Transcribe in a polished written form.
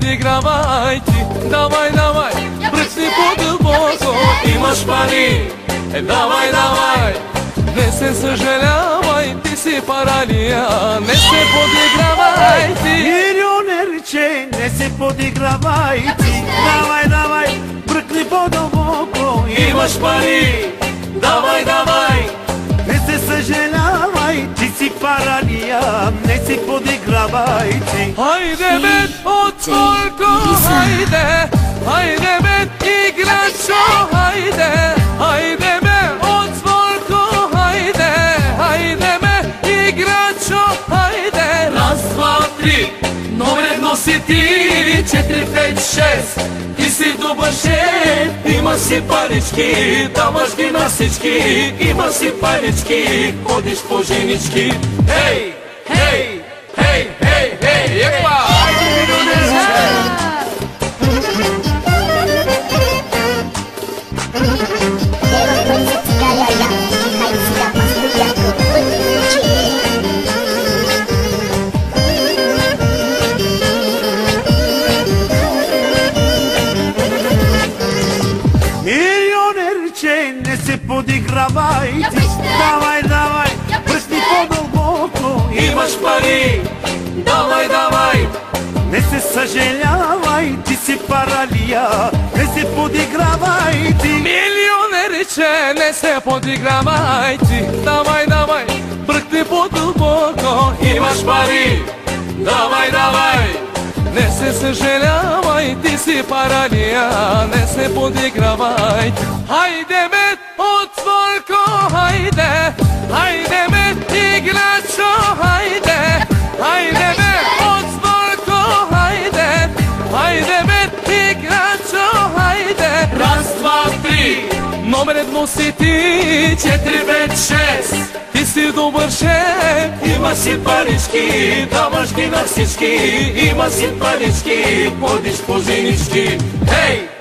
подигравай ти. Давай, давай, бръкни по-дълбоко, имаш пари. Давай, давай, не се съжалявай, ти си паралия, не се подигравай ти. Милионерче, не се подигравай ти. Давай, давай, бръкни по-дълбоко, Имаш пари. Давай, давай, не се съжалявай, ти си паралия, не се подигравай ти. хайде бе, отворко, хайде. Хайде бе, играчо, хайде. Хайде бе, отворко, хайде. Хайде бе, играчо, хайде. Раз, два, три, номер едно си ти. 4, 5, 6, ти си добър шеф. Има си парички, даваш ги на всички. Има си парички, ходиш по женички. Хей, хей, хей, хей, хей, епа! Милионерче, не се подигравай ти. Давай, давай, бръсни по-дълбоко, Имаш пари, давай, давай, не се съжалявай, ти си паралия, не се подигравай ти. милионерче, не се подигравай ти. Давай, давай, бръкни по-дълбоко, имаш пари. Давай, давай, не се съжалявай, ти си паралия, не се подигравай. Хайде бе, отворко, хайде. Хайде бе, играчо, хайде. Хайде бе, отворко, хайде. Хайде бе, играчо, хайде. Раз, два, три, номер едно си ти. 4, 5, 6, ти си добър шеф. Има си парички, даваш ги на всички. Има си парички, ходиш по женички. Хей!